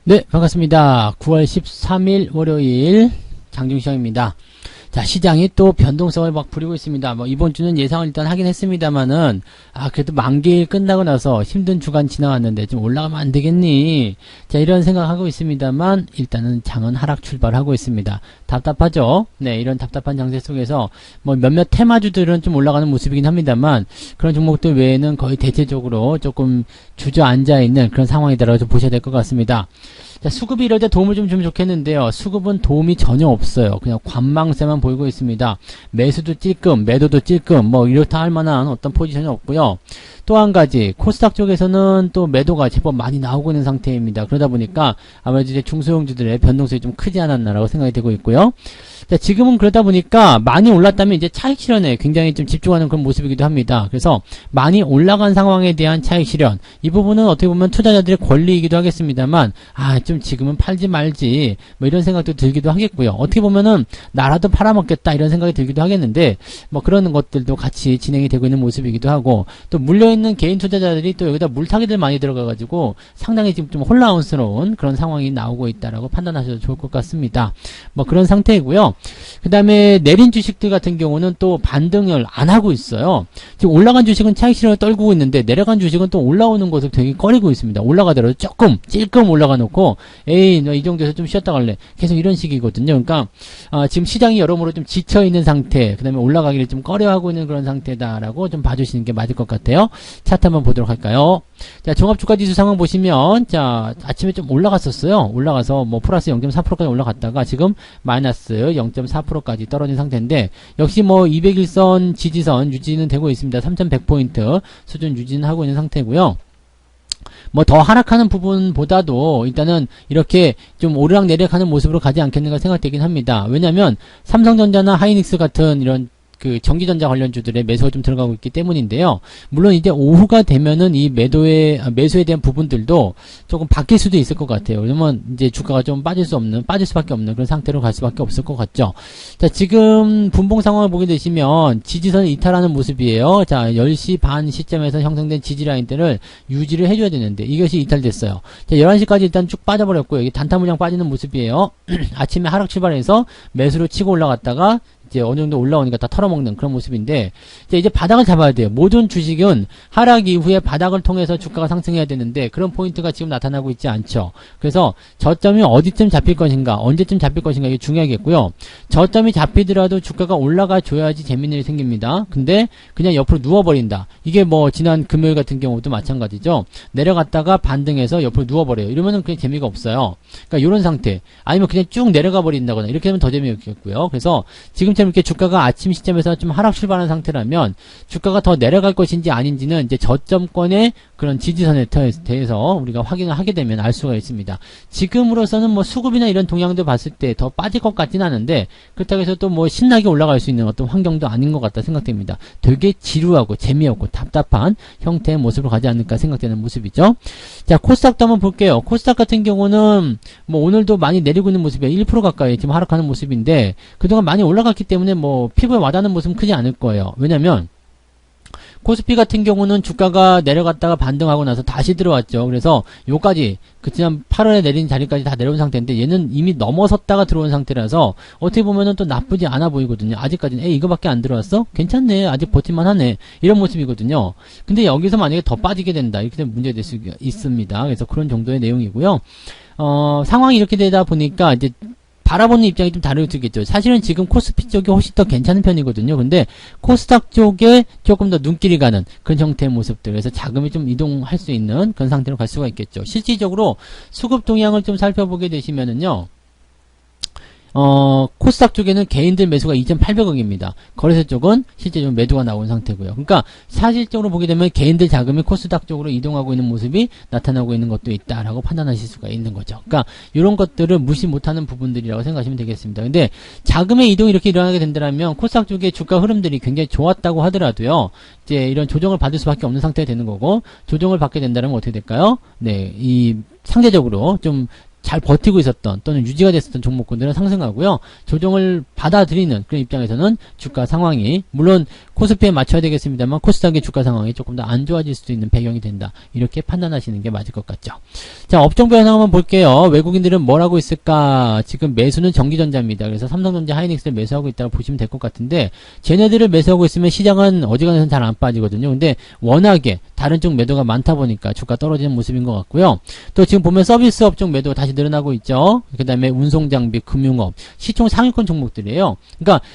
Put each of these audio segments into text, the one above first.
네, 반갑습니다. 9월 13일 월요일 장중시장입니다. 자, 시장이 또 변동성을 막 부리고 있습니다. 뭐, 이번 주는 예상을 일단 하긴 했습니다만은, 그래도 만기일 끝나고 나서 힘든 주간 지나왔는데 좀 올라가면 안 되겠니? 자, 이런 생각하고 있습니다만, 일단은 장은 하락 출발하고 있습니다. 답답하죠? 네, 이런 답답한 장세 속에서, 뭐, 몇몇 테마주들은 좀 올라가는 모습이긴 합니다만, 그런 종목들 외에는 거의 대체적으로 조금 주저앉아 있는 그런 상황이다라고 좀 보셔야 될 것 같습니다. 자, 수급이 이럴 때 도움을 좀 주면 좋겠는데요. 수급은 도움이 전혀 없어요. 그냥 관망세만 보이고 있습니다. 매수도 찔끔, 매도도 찔끔, 뭐 이렇다 할 만한 어떤 포지션이 없고요. 또 한 가지, 코스닥 쪽에서는 또 매도가 제법 많이 나오고 있는 상태입니다. 그러다 보니까 아무래도 이제 중소형주들의 변동성이 좀 크지 않았나라고 생각이 되고 있고요. 자, 지금은 그러다 보니까 많이 올랐다면 이제 차익 실현에 굉장히 좀 집중하는 그런 모습이기도 합니다. 그래서 많이 올라간 상황에 대한 차익 실현, 이 부분은 어떻게 보면 투자자들의 권리이기도 하겠습니다만, 좀 지금은 팔지 말지, 뭐 이런 생각도 들기도 하겠고요. 어떻게 보면은 나라도 팔아먹겠다 이런 생각이 들기도 하겠는데, 뭐 그런 것들도 같이 진행이 되고 있는 모습이기도 하고, 또 물려있는 개인 투자자들이 또 여기다 물타기들 많이 들어가가지고 상당히 지금 좀 혼란스러운 그런 상황이 나오고 있다라고 판단하셔도 좋을 것 같습니다. 뭐 그런 상태이고요. 그 다음에 내린 주식들 같은 경우는 또 반등을 안 하고 있어요. 지금 올라간 주식은 차익 실현을 떨구고 있는데 내려간 주식은 또 올라오는 것을 되게 꺼리고 있습니다. 올라가더라도 조금 찔끔 올라가 놓고 에이 너 이 정도에서 좀 쉬었다 갈래 계속 이런 식이거든요. 그러니까 지금 시장이 여러모로 좀 지쳐 있는 상태, 그 다음에 올라가기를 좀 꺼려하고 있는 그런 상태다라고 좀 봐주시는 게 맞을 것 같아요. 차트 한번 보도록 할까요? 자, 종합주가지수 상황 보시면, 자, 아침에 좀 올라갔었어요. 올라가서 뭐 플러스 0.4%까지 올라갔다가 지금 마이너스 0.4%까지 떨어진 상태인데, 역시 뭐 200일선 지지선 유지는 되고 있습니다. 3100포인트 수준 유지는 하고 있는 상태고요. 뭐 더 하락하는 부분보다도 일단은 이렇게 좀 오르락내리락하는 모습으로 가지 않겠는가 생각되긴 합니다. 왜냐면 삼성전자나 하이닉스 같은 이런 그 전기전자 관련주들의 매수가 좀 들어가고 있기 때문인데요. 물론 이제 오후가 되면은 이 매수에 대한 부분들도 조금 바뀔 수도 있을 것 같아요. 왜냐면 이제 주가가 좀 빠질 수밖에 없는 그런 상태로 갈 수밖에 없을 것 같죠. 자, 지금 분봉 상황을 보게 되시면 지지선을 이탈하는 모습이에요. 자, 10시 반 시점에서 형성된 지지라인들을 유지를 해줘야 되는데 이것이 이탈됐어요. 자, 11시까지 일단 쭉 빠져버렸고요. 여기 단타 물량 빠지는 모습이에요. 아침에 하락 출발해서 매수로 치고 올라갔다가 이제 어느 정도 올라오니까 다 털어먹는 그런 모습인데, 이제 바닥을 잡아야 돼요. 모든 주식은 하락 이후에 바닥을 통해서 주가가 상승해야 되는데 그런 포인트가 지금 나타나고 있지 않죠. 그래서 저점이 어디쯤 잡힐 것인가, 언제쯤 잡힐 것인가 이게 중요하겠고요. 저점이 잡히더라도 주가가 올라가 줘야지 재밌는 일이 생깁니다. 근데 그냥 옆으로 누워버린다. 이게 뭐 지난 금요일 같은 경우도 마찬가지죠. 내려갔다가 반등해서 옆으로 누워버려요. 이러면은 그냥 재미가 없어요. 그러니까 이런 상태. 아니면 그냥 쭉 내려가 버린다거나 이렇게 되면 더 재미없겠고요. 그래서 지금 이렇게 주가가 아침 시점에서 좀 하락 출발한 상태라면 주가가 더 내려갈 것인지 아닌지는 이제 저점권의 그런 지지선에 대해서 우리가 확인을 하게 되면 알 수가 있습니다. 지금으로서는 뭐 수급이나 이런 동향도 봤을 때 더 빠질 것 같진 않은데 그렇다고 해서 또 뭐 신나게 올라갈 수 있는 어떤 환경도 아닌 것 같다 생각됩니다. 되게 지루하고 재미없고 답답한 형태의 모습으로 가지 않을까 생각되는 모습이죠. 자, 코스닥도 한번 볼게요. 코스닥 같은 경우는 뭐 오늘도 많이 내리고 있는 모습이에요. 1% 가까이 지금 하락하는 모습인데 그동안 많이 올라갔기 때문에 뭐 피부에 와닿는 모습은 크지 않을 거예요. 왜냐면 코스피 같은 경우는 주가가 내려갔다가 반등하고 나서 다시 들어왔죠. 그래서 요까지 그 지난 8월에 내린 자리까지 다 내려온 상태인데 얘는 이미 넘어섰다가 들어온 상태라서 어떻게 보면은 또 나쁘지 않아 보이거든요. 아직까지는 이거밖에 안 들어왔어? 괜찮네. 아직 버틸만 하네. 이런 모습이거든요. 근데 여기서 만약에 더 빠지게 된다. 이렇게 되면 문제가 될 수 있습니다. 그래서 그런 정도의 내용이고요. 상황이 이렇게 되다 보니까 이제 바라보는 입장이 좀 다르겠죠. 사실은 지금 코스피 쪽이 훨씬 더 괜찮은 편이거든요. 근데 코스닥 쪽에 조금 더 눈길이 가는 그런 형태의 모습들. 그래서 자금이 좀 이동할 수 있는 그런 상태로 갈 수가 있겠죠. 실질적으로 수급 동향을 좀 살펴보게 되시면은요. 코스닥 쪽에는 개인들 매수가 2,800억입니다. 거래소 쪽은 실제적으로 매도가 나온 상태고요. 그러니까 사실적으로 보게 되면 개인들 자금이 코스닥 쪽으로 이동하고 있는 모습이 나타나고 있는 것도 있다라고 판단하실 수가 있는 거죠. 그러니까 이런 것들을 무시 못하는 부분들이라고 생각하시면 되겠습니다. 근데 자금의 이동이 이렇게 일어나게 된다면 코스닥 쪽의 주가 흐름들이 굉장히 좋았다고 하더라도요. 이제 이런 조정을 받을 수밖에 없는 상태가 되는 거고 조정을 받게 된다면 어떻게 될까요? 네, 이 상대적으로 좀 잘 버티고 있었던 또는 유지가 됐었던 종목군들은 상승하고요. 조정을 받아들이는 그런 입장에서는 주가 상황이 물론 코스피에 맞춰야 되겠습니다만 코스닥의 주가 상황이 조금 더 안 좋아질 수도 있는 배경이 된다. 이렇게 판단하시는 게 맞을 것 같죠. 자, 업종 변화 한번 볼게요. 외국인들은 뭘 하고 있을까? 지금 매수는 전기전자입니다. 그래서 삼성전자, 하이닉스를 매수하고 있다고 보시면 될 것 같은데 쟤네들을 매수하고 있으면 시장은 어지간해서는 잘 안 빠지거든요. 근데 워낙에 다른 쪽 매도가 많다 보니까 주가 떨어지는 모습인 것 같고요. 또 지금 보면 서비스 업종 매도 다시 늘어나고 있죠. 그 다음에 운송장비, 금융업, 시총 상위권 종목들이에요. 그러니까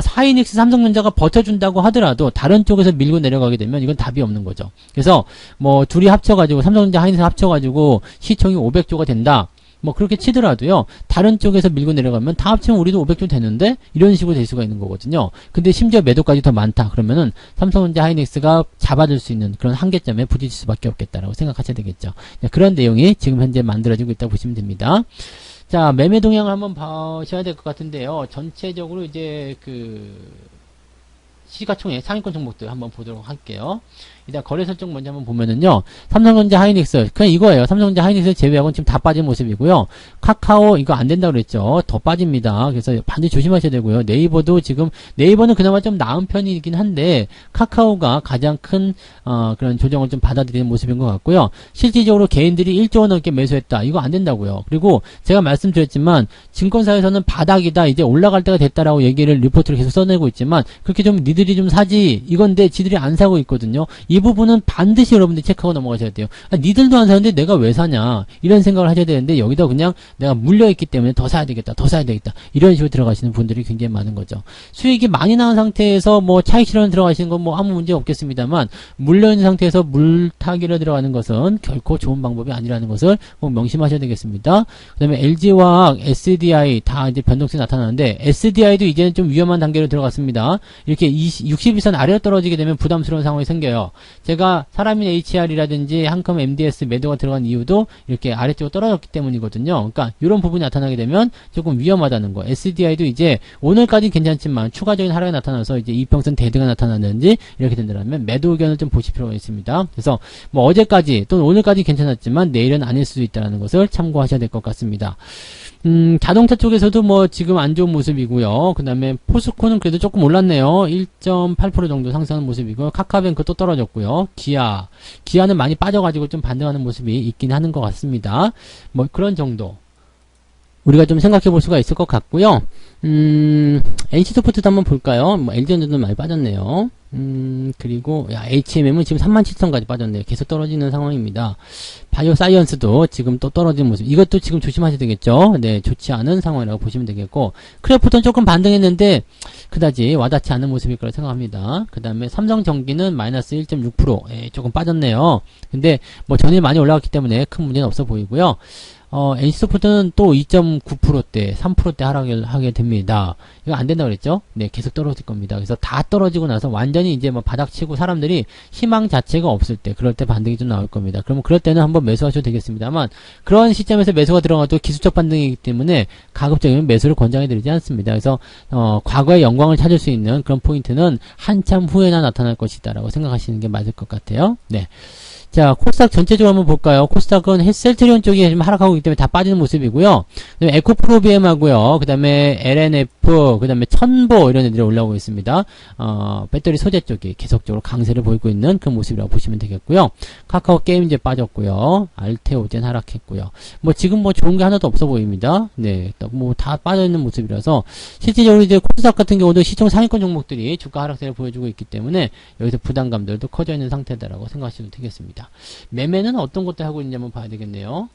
하이닉스, 삼성전자가 버텨준다고 하더라도 다른 쪽에서 밀고 내려가게 되면 이건 답이 없는 거죠. 그래서 뭐 둘이 합쳐가지고 삼성전자, 하이닉스 합쳐가지고 시총이 500조가 된다. 뭐 그렇게 치더라도요. 다른 쪽에서 밀고 내려가면 다 합치면 우리도 500조 되는데 이런 식으로 될 수가 있는 거거든요. 근데 심지어 매도까지 더 많다. 그러면은 삼성전자, 하이닉스가 잡아줄 수 있는 그런 한계점에 부딪힐 수밖에 없겠다라고 생각하셔야 되겠죠. 그런 내용이 지금 현재 만들어지고 있다고 보시면 됩니다. 자, 매매 동향을 한번 보셔야 될 것 같은데요. 전체적으로 이제 시가총액 상위권 종목들 한번 보도록 할게요. 일단 거래 설정 먼저 한번 보면은요. 삼성전자, 하이닉스 그냥 이거예요. 삼성전자, 하이닉스 제외하고는 지금 다 빠진 모습이고요. 카카오 이거 안 된다고 그랬죠. 더 빠집니다. 그래서 반드시 조심하셔야 되고요. 네이버도 지금 네이버는 그나마 좀 나은 편이긴 한데 카카오가 가장 큰 그런 조정을 좀 받아들이는 모습인 것 같고요. 실질적으로 개인들이 1조 원 넘게 매수했다. 이거 안 된다고요. 그리고 제가 말씀드렸지만 증권사에서는 바닥이다. 이제 올라갈 때가 됐다라고 얘기를 리포트를 계속 써내고 있지만 그렇게 좀 니들이 좀 사지 이건데 지들이 안 사고 있거든요. 이 부분은 반드시 여러분들이 체크하고 넘어가셔야 돼요. 니들도 안 사는데 내가 왜 사냐 이런 생각을 하셔야 되는데 여기다 그냥 내가 물려있기 때문에 더 사야 되겠다 더 사야 되겠다 이런 식으로 들어가시는 분들이 굉장히 많은 거죠. 수익이 많이 나온 상태에서 뭐 차익 실현 들어가시는 건 뭐 아무 문제 없겠습니다만 물려있는 상태에서 물타기로 들어가는 것은 결코 좋은 방법이 아니라는 것을 꼭 명심하셔야 되겠습니다. 그 다음에 LG화학, SDI 다 이제 변동성이 나타나는데 SDI도 이제는 좀 위험한 단계로 들어갔습니다. 이렇게 60일선 아래로 떨어지게 되면 부담스러운 상황이 생겨요. 제가 사람인 HR이라든지 한컴 MDS 매도가 들어간 이유도 이렇게 아래쪽으로 떨어졌기 때문이거든요. 그러니까 이런 부분이 나타나게 되면 조금 위험하다는 거. SDI도 이제 오늘까지 괜찮지만 추가적인 하락이 나타나서 이제 이평선 대드가 나타나는지 이렇게 된다면 매도 의견을 좀 보실 필요가 있습니다. 그래서 뭐 어제까지 또는 오늘까지 괜찮았지만 내일은 아닐 수도 있다는 것을 참고하셔야 될 것 같습니다. 자동차 쪽에서도 뭐 지금 안 좋은 모습이고요. 그 다음에 포스코는 그래도 조금 올랐네요. 1.8% 정도 상승하는 모습이고 카카오뱅크 또 떨어졌고요. 기아는 많이 빠져가지고 좀 반등하는 모습이 있긴 하는 것 같습니다. 뭐 그런 정도 우리가 좀 생각해 볼 수가 있을 것 같고요. NC소프트도 한번 볼까요? 뭐 LG전자도 많이 빠졌네요. 그리고 HMM은 지금 37,000까지 빠졌네요. 계속 떨어지는 상황입니다. 바이오사이언스도 지금 또 떨어지는 모습. 이것도 지금 조심하셔야 되겠죠. 네, 좋지 않은 상황이라고 보시면 되겠고 크래프톤 조금 반등했는데 그다지 와닿지 않은 모습일 거라 생각합니다. 그 다음에 삼성전기는 마이너스 1.6%. 조금 빠졌네요. 근데 뭐 전일 많이 올라갔기 때문에 큰 문제는 없어 보이고요. NC소프트는 또 2.9%대, 3%대 하락을 하게 됩니다. 이거 안 된다고 그랬죠? 네, 계속 떨어질 겁니다. 그래서 다 떨어지고 나서 완전히 이제 뭐 바닥치고 사람들이 희망 자체가 없을 때, 그럴 때 반등이 좀 나올 겁니다. 그러면 그럴 때는 한번 매수하셔도 되겠습니다만, 그런 시점에서 매수가 들어가도 기술적 반등이기 때문에 가급적이면 매수를 권장해드리지 않습니다. 그래서, 과거의 영광을 찾을 수 있는 그런 포인트는 한참 후에나 나타날 것이다라고 생각하시는 게 맞을 것 같아요. 네. 자, 코스닥 전체적으로 한번 볼까요? 코스닥은 셀트리온 쪽이 지금 하락하고 있기 때문에 다 빠지는 모습이고요. 그 다음에 에코프로비엠하고요. 그 다음에 LNF, 그 다음에 천보 이런 애들이 올라오고 있습니다. 배터리 소재 쪽이 계속적으로 강세를 보이고 있는 그런 모습이라고 보시면 되겠고요. 카카오 게임즈 빠졌고요. 알테오젠 하락했고요. 뭐 지금 뭐 좋은 게 하나도 없어 보입니다. 네, 뭐 다 빠져있는 모습이라서 실질적으로 이제 코스닥 같은 경우도 시총 상위권 종목들이 주가 하락세를 보여주고 있기 때문에 여기서 부담감들도 커져 있는 상태다라고 생각하시면 되겠습니다. 매매는 어떤 것들 하고 있는지 한번 봐야 되겠네요.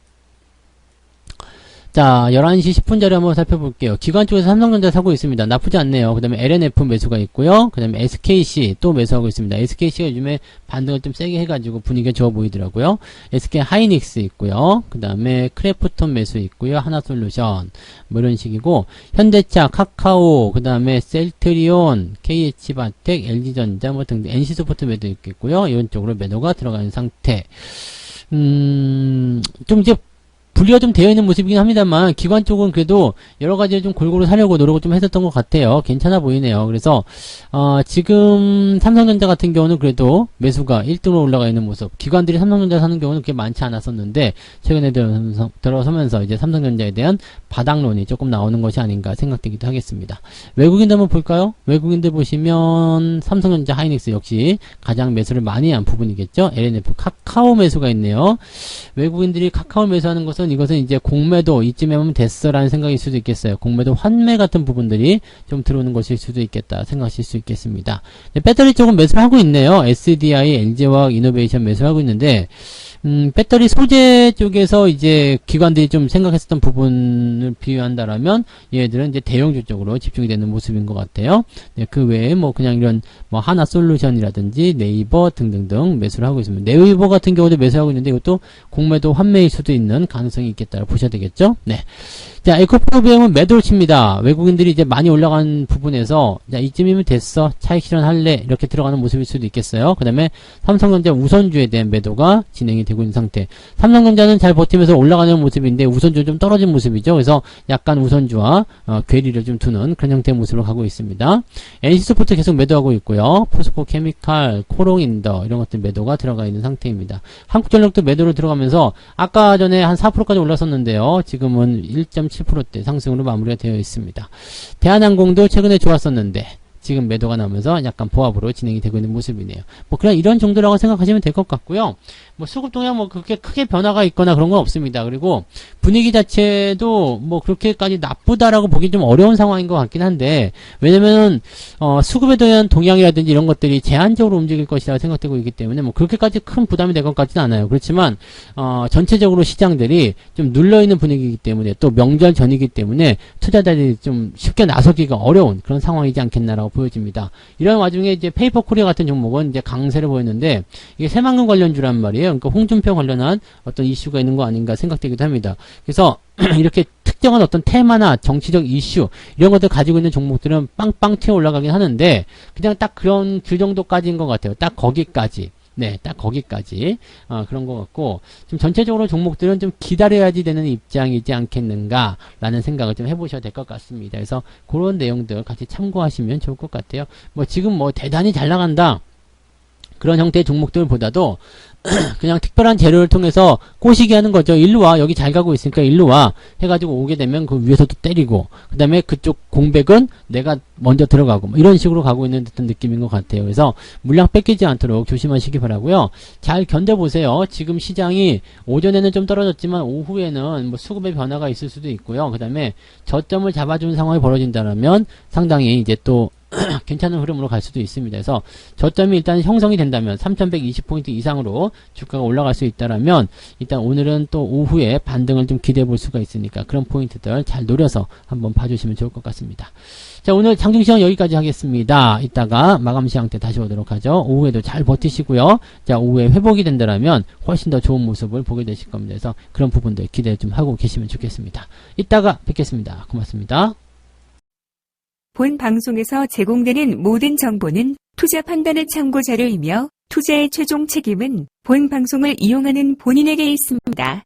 자, 11시 10분 자료 한번 살펴볼게요. 기관 쪽에서 삼성전자 사고 있습니다. 나쁘지 않네요. 그 다음에 LNF 매수가 있고요. 그 다음에 SKC 또 매수하고 있습니다. SKC가 요즘에 반등을 좀 세게 해가지고 분위기가 좋아 보이더라고요. SK 하이닉스 있고요. 그 다음에 크래프톤 매수 있고요. 하나솔루션 뭐 이런 식이고 현대차, 카카오, 그 다음에 셀트리온, KH바텍, LG전자 뭐 등등 NC소프트 매도 있겠고요. 이런 쪽으로 매도가 들어가는 상태. 좀 이제 분리가 좀 되어 있는 모습이긴 합니다만 기관 쪽은 그래도 여러 가지 좀 골고루 사려고 노력을 좀 했었던 것 같아요. 괜찮아 보이네요. 그래서 지금 삼성전자 같은 경우는 그래도 매수가 1등으로 올라가 있는 모습. 기관들이 삼성전자 사는 경우는 그렇게 많지 않았었는데 최근에 들어서면서 이제 삼성전자에 대한 바닥론이 조금 나오는 것이 아닌가 생각되기도 하겠습니다. 외국인들 한번 볼까요? 외국인들 보시면 삼성전자, 하이닉스 역시 가장 매수를 많이 한 부분이겠죠. LNF 카카오 매수가 있네요. 외국인들이 카카오 매수하는 것은 이것은 이제 공매도 이쯤에 하면 됐어라는 생각일 수도 있겠어요. 공매도 환매 같은 부분들이 좀 들어오는 것일 수도 있겠다 생각하실 수 있겠습니다. 배터리 쪽은 매수를 하고 있네요. SDI, LG화학, 이노베이션 매수를 하고 있는데 배터리 소재 쪽에서 이제 기관들이 좀 생각했었던 부분을 비유한다라면 얘들은 이제 대형주 쪽으로 집중이 되는 모습인 것 같아요. 네, 그 외에 뭐 그냥 이런 뭐 하나솔루션이라든지 네이버 등등등 매수를 하고 있습니다. 네이버 같은 경우도 매수하고 있는데 이것도 공매도 환매일 수도 있는 가능성이 있겠다고 보셔야 되겠죠. 네. 자, 에코프로비움은 매도를 칩니다. 외국인들이 이제 많이 올라간 부분에서 자, 이쯤이면 됐어. 차익 실현할래. 이렇게 들어가는 모습일 수도 있겠어요. 그 다음에 삼성전자 우선주에 대한 매도가 진행이 되고 있는 상태. 삼성전자는 잘 버티면서 올라가는 모습인데 우선주는 좀 떨어진 모습이죠. 그래서 약간 우선주와 괴리를 좀 두는 그런 형태의 모습으로 가고 있습니다. NC소프트 계속 매도하고 있고요. 포스코 케미칼, 코롱인더 이런 것들 매도가 들어가 있는 상태입니다. 한국전력도 매도를 들어가면서 아까 전에 한 4%까지 올랐었는데요. 지금은 1.7%대 상승으로 마무리가 되어 있습니다. 대한항공도 최근에 좋았었는데 지금 매도가 나오면서 약간 보합으로 진행이 되고 있는 모습이네요. 뭐 그냥 이런 정도라고 생각하시면 될 것 같고요. 뭐 수급 동향 뭐 그렇게 크게 변화가 있거나 그런 건 없습니다. 그리고 분위기 자체도 뭐 그렇게까지 나쁘다라고 보기 좀 어려운 상황인 것 같긴 한데 왜냐면은 수급에 대한 동향이라든지 이런 것들이 제한적으로 움직일 것이라고 생각되고 있기 때문에 뭐 그렇게까지 큰 부담이 될 것 같지는 않아요. 그렇지만 전체적으로 시장들이 좀 눌러있는 분위기이기 때문에 또 명절 전이기 때문에 투자자들이 좀 쉽게 나서기가 어려운 그런 상황이지 않겠나라고 보여집니다. 이런 와중에 이제 페이퍼 코리아 같은 종목은 이제 강세를 보였는데 이게 새만금 관련주란 말이에요. 그러니까 홍준표 관련한 어떤 이슈가 있는 거 아닌가 생각되기도 합니다. 그래서 이렇게 특정한 어떤 테마나 정치적 이슈 이런 것들 가지고 있는 종목들은 빵빵 튀어 올라가긴 하는데 그냥 딱 그런 그 정도까지인 것 같아요. 딱 거기까지. 네, 딱 거기까지 그런 것 같고 좀 전체적으로 종목들은 좀 기다려야지 되는 입장이지 않겠는가라는 생각을 좀 해보셔야 될 것 같습니다. 그래서 그런 내용들 같이 참고하시면 좋을 것 같아요. 뭐 지금 뭐 대단히 잘 나간다 그런 형태의 종목들보다도 그냥 특별한 재료를 통해서 꼬시게 하는 거죠. 일로 와. 여기 잘 가고 있으니까 일로 와. 해가지고 오게 되면 그 위에서도 때리고 그 다음에 그쪽 공백은 내가 먼저 들어가고 뭐 이런 식으로 가고 있는 듯한 느낌인 것 같아요. 그래서 물량 뺏기지 않도록 조심하시기 바라고요. 잘 견뎌보세요. 지금 시장이 오전에는 좀 떨어졌지만 오후에는 뭐 수급의 변화가 있을 수도 있고요. 그 다음에 저점을 잡아주는 상황이 벌어진다면 상당히 이제 또 괜찮은 흐름으로 갈 수도 있습니다. 그래서 저점이 일단 형성이 된다면 3120포인트 이상으로 주가가 올라갈 수 있다라면 일단 오늘은 또 오후에 반등을 좀 기대해 볼 수가 있으니까 그런 포인트들 잘 노려서 한번 봐주시면 좋을 것 같습니다. 자, 오늘 장중시황 여기까지 하겠습니다. 이따가 마감시황 때 다시 오도록 하죠. 오후에도 잘 버티시고요. 자, 오후에 회복이 된다라면 훨씬 더 좋은 모습을 보게 되실 겁니다. 그래서 그런 부분들 기대 좀 하고 계시면 좋겠습니다. 이따가 뵙겠습니다. 고맙습니다. 본 방송에서 제공되는 모든 정보는 투자 판단의 참고 자료이며 투자의 최종 책임은 본 방송을 이용하는 본인에게 있습니다.